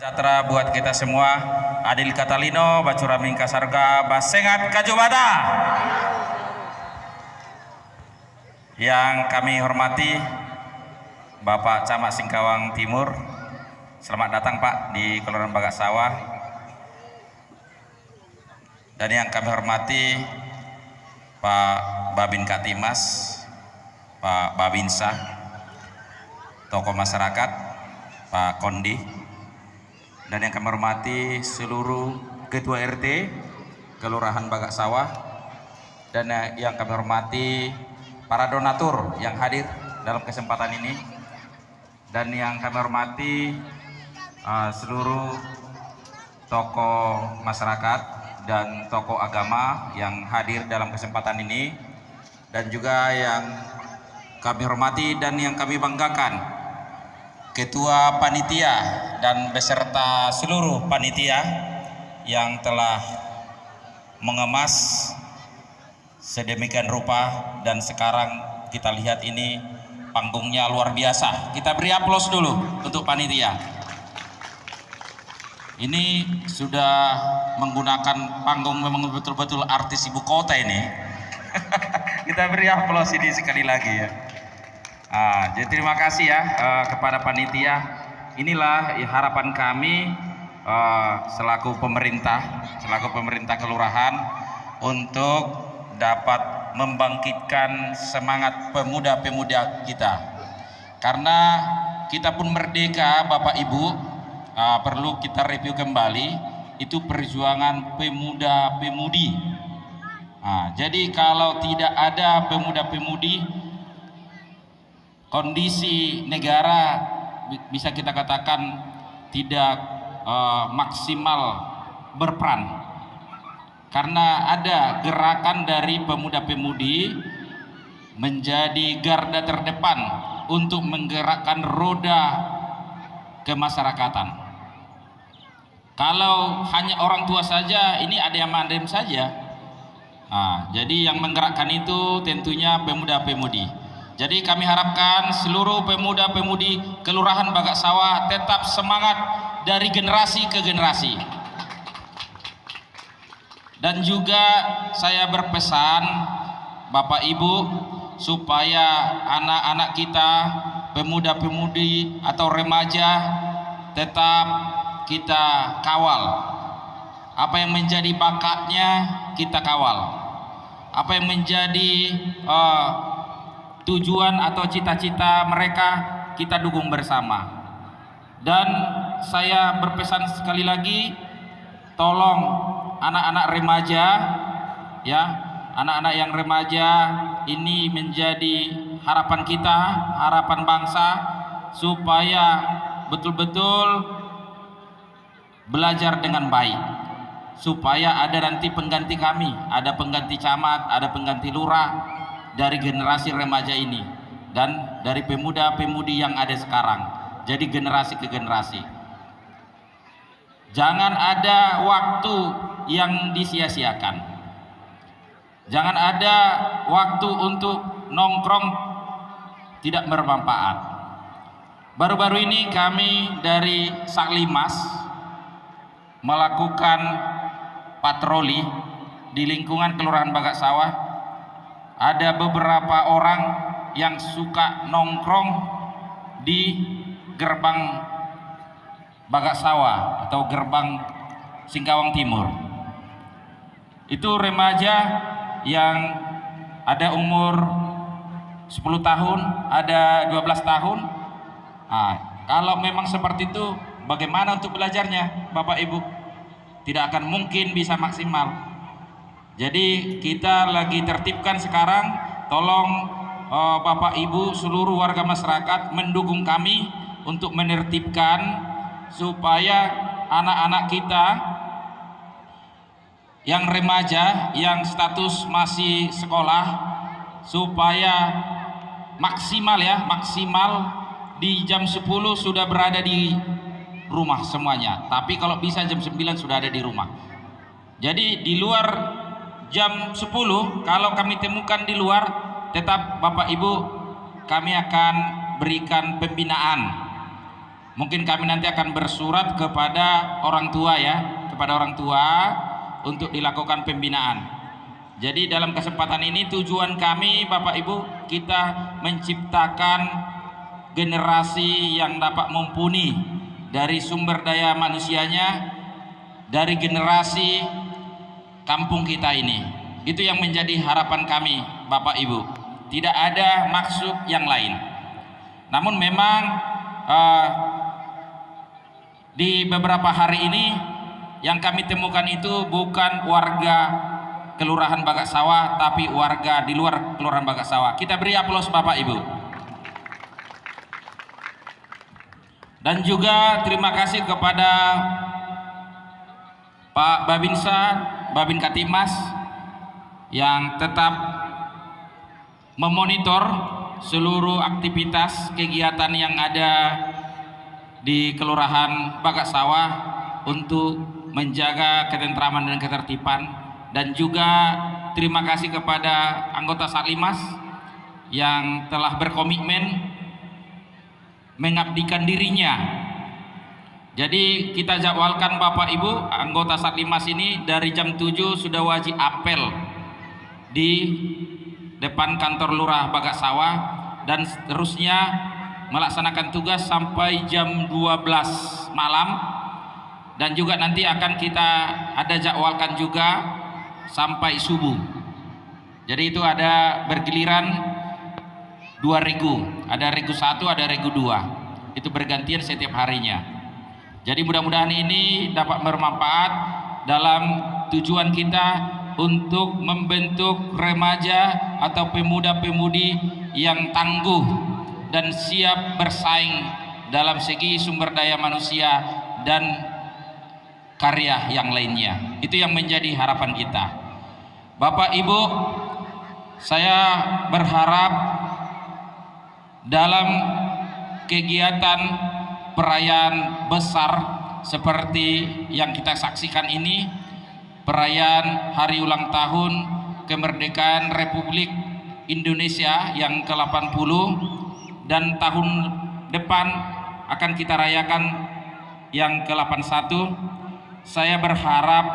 Sejahtera buat kita semua. Adil Katalino, Bacuramin Kasarga, Basengat Kajubada. Yang kami hormati Bapak Camat Singkawang Timur. Selamat datang Pak di Kelurahan Bagas Sawah. Dan yang kami hormati Pak Babin Katimas, Pak Babinsah, tokoh masyarakat, Pak Kondi, dan yang kami hormati seluruh Ketua RT Kelurahan Bagas Sawah, dan yang kami hormati para donatur yang hadir dalam kesempatan ini, dan yang kami hormati seluruh tokoh masyarakat dan tokoh agama yang hadir dalam kesempatan ini, dan juga yang kami hormati dan yang kami banggakan Ketua Panitia dan beserta seluruh panitia yang telah mengemas sedemikian rupa, dan sekarang kita lihat ini panggungnya luar biasa. Kita beri aplaus dulu untuk panitia. Ini sudah menggunakan panggung memang betul-betul artis ibu kota ini. Kita beri aplaus ini sekali lagi ya. Jadi terima kasih ya kepada panitia. Inilah harapan kami selaku pemerintah kelurahan untuk dapat membangkitkan semangat pemuda-pemuda kita. Karena kita pun merdeka Bapak Ibu, perlu kita review kembali, itu perjuangan pemuda-pemudi. Jadi kalau tidak ada pemuda-pemudi, kondisi negara bisa kita katakan tidak maksimal berperan, karena ada gerakan dari pemuda-pemudi menjadi garda terdepan untuk menggerakkan roda kemasyarakatan. Kalau hanya orang tua saja, ini ada yang mandem saja. Jadi yang menggerakkan itu tentunya pemuda-pemudi. Jadi kami harapkan seluruh pemuda-pemudi Kelurahan Bagas Sawah tetap semangat dari generasi ke generasi. Dan juga saya berpesan Bapak Ibu supaya anak-anak kita, pemuda-pemudi atau remaja, tetap kita kawal. Apa yang menjadi bakatnya kita kawal. Apa yang menjadi tujuan atau cita-cita mereka kita dukung bersama. Dan saya berpesan sekali lagi, tolong anak-anak remaja ya, anak-anak yang remaja ini menjadi harapan kita, harapan bangsa, supaya betul-betul belajar dengan baik, supaya ada nanti pengganti kami, ada pengganti camat, ada pengganti lurah dari generasi remaja ini dan dari pemuda-pemudi yang ada sekarang. Jadi generasi ke generasi, jangan ada waktu yang disia-siakan, jangan ada waktu untuk nongkrong tidak bermanfaat. Baru-baru ini kami dari Saklimas melakukan patroli di lingkungan Kelurahan Bagas Sawah. Ada beberapa orang yang suka nongkrong di gerbang Bagas Sawah atau gerbang Singkawang Timur. Itu remaja yang ada umur 10 tahun, ada 12 tahun. Kalau memang seperti itu, bagaimana untuk belajarnya Bapak Ibu? Tidak akan mungkin bisa maksimal. Jadi kita lagi tertibkan sekarang. Tolong Bapak Ibu seluruh warga masyarakat mendukung kami untuk menertibkan supaya anak-anak kita yang remaja, yang status masih sekolah, supaya maksimal ya, maksimal di jam 10 sudah berada di rumah semuanya. Tapi kalau bisa jam 9 sudah ada di rumah. Jadi di luar jam 10 kalau kami temukan di luar, tetap Bapak Ibu kami akan berikan pembinaan Mungkin kami nanti akan bersurat kepada orang tua ya, kepada orang tua untuk dilakukan pembinaan. Jadi dalam kesempatan ini tujuan kami Bapak Ibu, kita menciptakan generasi yang dapat mumpuni dari sumber daya manusianya, dari generasi kampung kita ini. Itu yang menjadi harapan kami Bapak Ibu. Tidak ada maksud yang lain. Namun memang di beberapa hari ini yang kami temukan itu bukan warga Kelurahan Bagas Sawah, tapi warga di luar Kelurahan Bagas Sawah. Kita beri aplaus Bapak Ibu. Dan juga terima kasih kepada Pak Babinsa, Babin Katimas yang tetap memonitor seluruh aktivitas kegiatan yang ada di Kelurahan Bagas Sawah untuk menjaga ketentraman dan ketertiban. Dan juga terima kasih kepada anggota Satlimas yang telah berkomitmen mengabdikan dirinya. Jadi kita jadwalkan Bapak Ibu, anggota Satlimas ini dari jam 7 sudah wajib apel di depan kantor Lurah Bagas Sawah dan seterusnya melaksanakan tugas sampai jam 12 malam. Dan juga nanti akan kita ada jadwalkan juga sampai subuh. Jadi itu ada bergiliran 2 regu, ada regu 1, ada regu 2. Itu bergantian setiap harinya. Jadi mudah-mudahan ini dapat bermanfaat dalam tujuan kita untuk membentuk remaja atau pemuda-pemudi yang tangguh dan siap bersaing dalam segi sumber daya manusia dan karya yang lainnya. Itu yang menjadi harapan kita. Bapak Ibu, saya berharap dalam kegiatan perayaan besar seperti yang kita saksikan ini, perayaan hari ulang tahun kemerdekaan Republik Indonesia yang ke-80, dan tahun depan akan kita rayakan yang ke-81. Saya berharap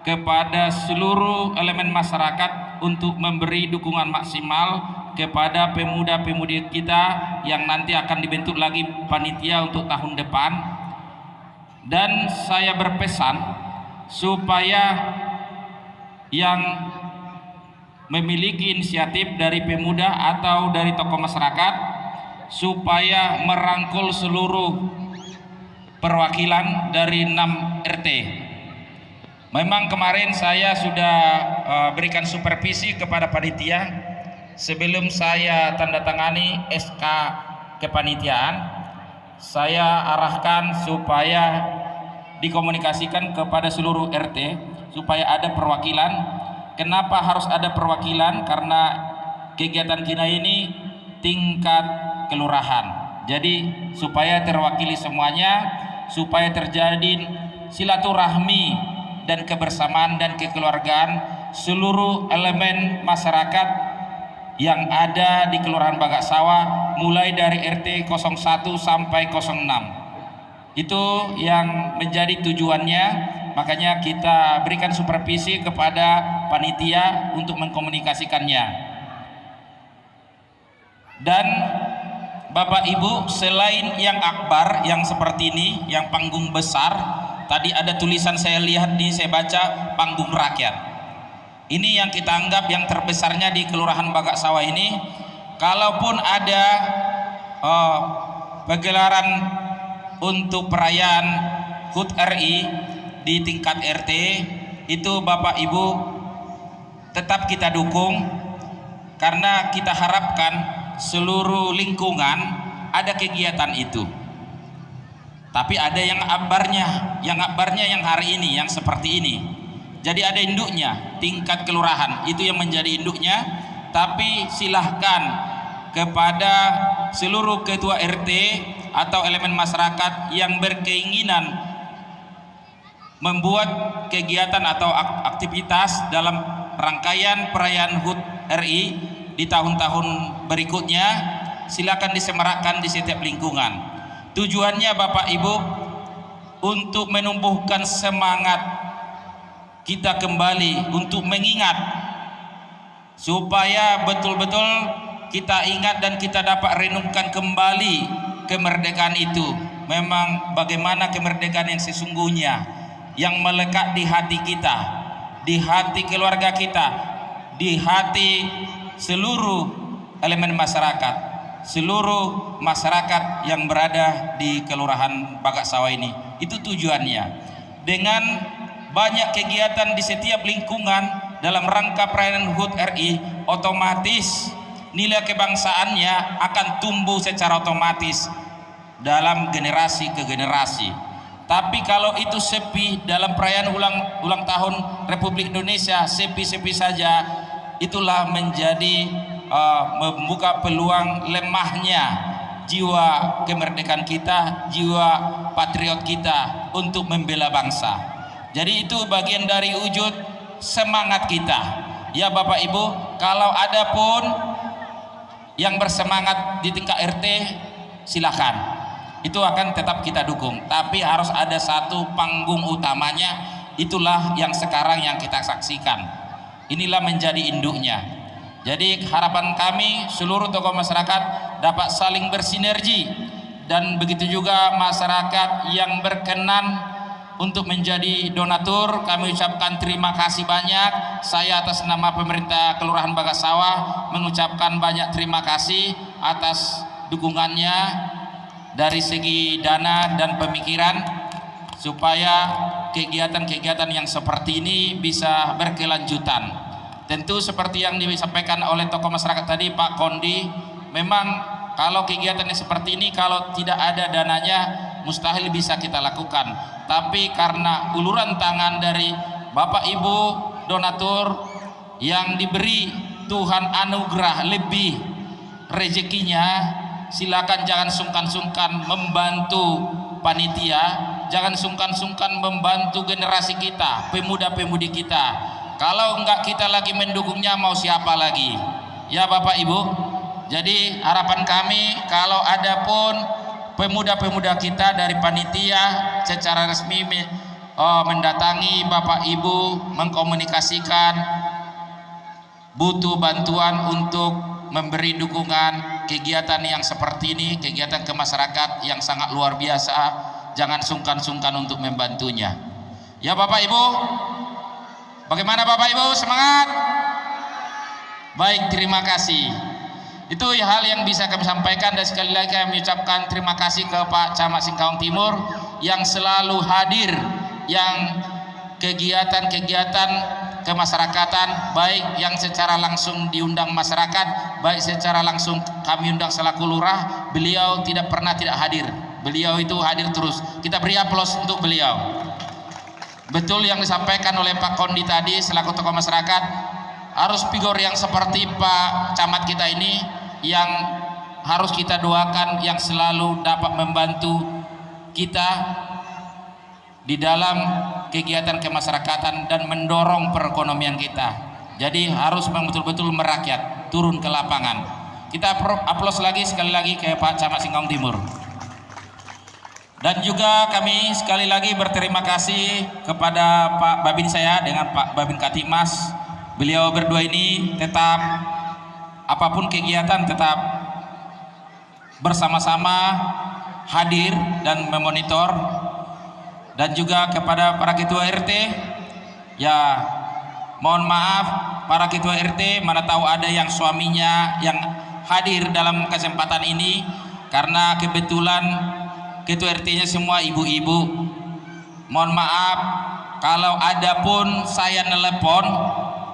kepada seluruh elemen masyarakat untuk memberi dukungan maksimal kepada pemuda-pemudi kita yang nanti akan dibentuk lagi panitia untuk tahun depan. Dan saya berpesan supaya yang memiliki inisiatif dari pemuda atau dari tokoh masyarakat supaya merangkul seluruh perwakilan dari 6 RT. Memang kemarin saya sudah berikan supervisi kepada panitia sebelum saya tanda tangani SK kepanitiaan. Saya arahkan supaya dikomunikasikan kepada seluruh RT supaya ada perwakilan. Kenapa harus ada perwakilan? Karena kegiatan kita ini tingkat kelurahan. Jadi supaya terwakili semuanya, supaya terjadi silaturahmi dan kebersamaan dan kekeluargaan seluruh elemen masyarakat yang ada di Kelurahan Bagas Sawah, mulai dari RT 01 sampai 06. Itu yang menjadi tujuannya. Makanya kita berikan supervisi kepada panitia untuk mengkomunikasikannya. Dan Bapak Ibu, selain yang akbar yang seperti ini, yang panggung besar, tadi ada tulisan saya lihat saya baca panggung rakyat. Ini yang kita anggap yang terbesarnya di Kelurahan Bagas Sawah ini. Kalaupun ada pegelaran untuk perayaan HUT RI di tingkat RT, itu Bapak Ibu tetap kita dukung, karena kita harapkan seluruh lingkungan ada kegiatan itu. Tapi ada yang akbarnya yang hari ini, yang seperti ini. Jadi ada induknya, tingkat kelurahan itu yang menjadi induknya. Tapi silahkan kepada seluruh ketua RT atau elemen masyarakat yang berkeinginan membuat kegiatan atau aktivitas dalam rangkaian perayaan HUT RI di tahun-tahun berikutnya, silakan disemarakkan di setiap lingkungan. Tujuannya Bapak Ibu untuk menumbuhkan semangat kita kembali untuk mengingat, supaya betul-betul kita ingat dan kita dapat renungkan kembali kemerdekaan itu. Memang bagaimana kemerdekaan yang sesungguhnya, yang melekat di hati kita, di hati keluarga kita, di hati seluruh elemen masyarakat, seluruh masyarakat yang berada di Kelurahan Bagas Sawah ini. Itu tujuannya. Dengan banyak kegiatan di setiap lingkungan dalam rangka perayaan HUT RI, otomatis nilai kebangsaannya akan tumbuh secara otomatis dalam generasi ke generasi. Tapi kalau itu sepi dalam perayaan ulang tahun Republik Indonesia, sepi-sepi saja, itulah menjadi membuka peluang lemahnya jiwa kemerdekaan kita, jiwa patriot kita untuk membela bangsa. Jadi itu bagian dari wujud semangat kita. Ya Bapak Ibu, kalau ada pun yang bersemangat di tingkat RT, silakan, itu akan tetap kita dukung. Tapi harus ada satu panggung utamanya, itulah yang sekarang yang kita saksikan. Inilah menjadi induknya. Jadi harapan kami seluruh tokoh masyarakat dapat saling bersinergi, dan begitu juga masyarakat yang berkenan untuk menjadi donatur, kami ucapkan terima kasih banyak. Saya atas nama pemerintah Kelurahan Bagas Sawah mengucapkan banyak terima kasih atas dukungannya dari segi dana dan pemikiran, supaya kegiatan-kegiatan yang seperti ini bisa berkelanjutan. Tentu seperti yang disampaikan oleh tokoh masyarakat tadi, Pak Kondi, memang kalau kegiatannya seperti ini, kalau tidak ada dananya mustahil bisa kita lakukan. Tapi karena uluran tangan dari Bapak Ibu donatur yang diberi Tuhan anugerah lebih rezekinya, silakan jangan sungkan-sungkan membantu panitia, jangan sungkan-sungkan membantu generasi kita, pemuda-pemudi kita. Kalau enggak kita lagi mendukungnya, mau siapa lagi? Ya Bapak Ibu. Jadi harapan kami, kalau ada pun pemuda-pemuda kita dari panitia secara resmi mendatangi Bapak Ibu, mengkomunikasikan butuh bantuan untuk memberi dukungan kegiatan yang seperti ini, kegiatan ke masyarakat yang sangat luar biasa, jangan sungkan-sungkan untuk membantunya. Ya Bapak Ibu, bagaimana Bapak Ibu, semangat? Baik, terima kasih. Itu hal yang bisa kami sampaikan, dan sekali lagi kami ucapkan terima kasih ke Pak Camat Singkawang Timur yang selalu hadir, yang kegiatan-kegiatan kemasyarakatan, baik yang secara langsung diundang masyarakat, baik secara langsung kami undang selaku lurah, beliau tidak pernah tidak hadir. Beliau itu hadir terus. Kita beri aplaus untuk beliau. Betul yang disampaikan oleh Pak Kondi tadi selaku tokoh masyarakat, harus figur yang seperti Pak Camat kita ini yang harus kita doakan, yang selalu dapat membantu kita di dalam kegiatan kemasyarakatan dan mendorong perekonomian kita. Jadi harus betul-betul merakyat, turun ke lapangan. Kita aplaus lagi sekali lagi ke Pak Camat Singkawang Timur. Dan juga kami sekali lagi berterima kasih kepada Pak Babin saya dengan Pak Babin Katimas. Beliau berdua ini tetap apapun kegiatan tetap bersama-sama hadir dan memonitor. Dan juga kepada para ketua RT, ya mohon maaf para ketua RT, mana tahu ada yang suaminya yang hadir dalam kesempatan ini, karena kebetulan ketua RT-nya semua ibu-ibu. Mohon maaf kalau ada pun saya nelepon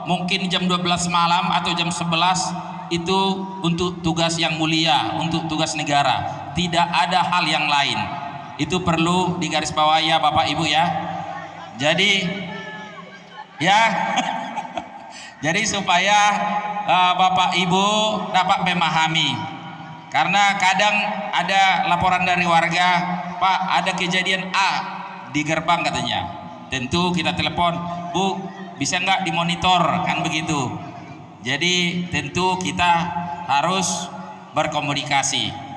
mungkin jam 12 malam atau jam 11, itu untuk tugas yang mulia, untuk tugas negara, tidak ada hal yang lain. Itu perlu digarisbawahi ya Bapak Ibu ya. Jadi ya jadi supaya Bapak Ibu dapat memahami, karena kadang ada laporan dari warga, Pak ada kejadian A di gerbang katanya. Tentu kita telepon, Bu bisa nggak dimonitor, kan begitu. Jadi tentu kita harus berkomunikasi.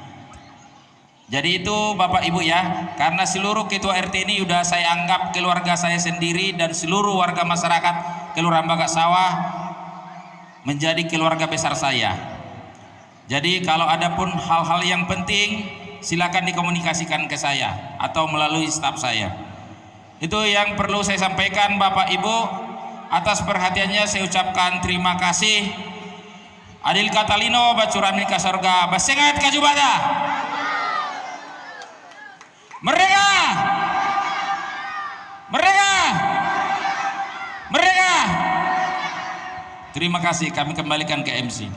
Jadi itu Bapak Ibu ya, karena seluruh ketua RT ini sudah saya anggap keluarga saya sendiri, dan seluruh warga masyarakat Kelurahan Bagas Sawah menjadi keluarga besar saya. Jadi kalau ada pun hal-hal yang penting, silakan dikomunikasikan ke saya atau melalui staf saya. Itu yang perlu saya sampaikan Bapak Ibu. Atas perhatiannya saya ucapkan terima kasih. Adil Katalino bacuran nikah sorga basengat kajubada. Mereka, mereka, mereka. Terima kasih, kami kembalikan ke MC.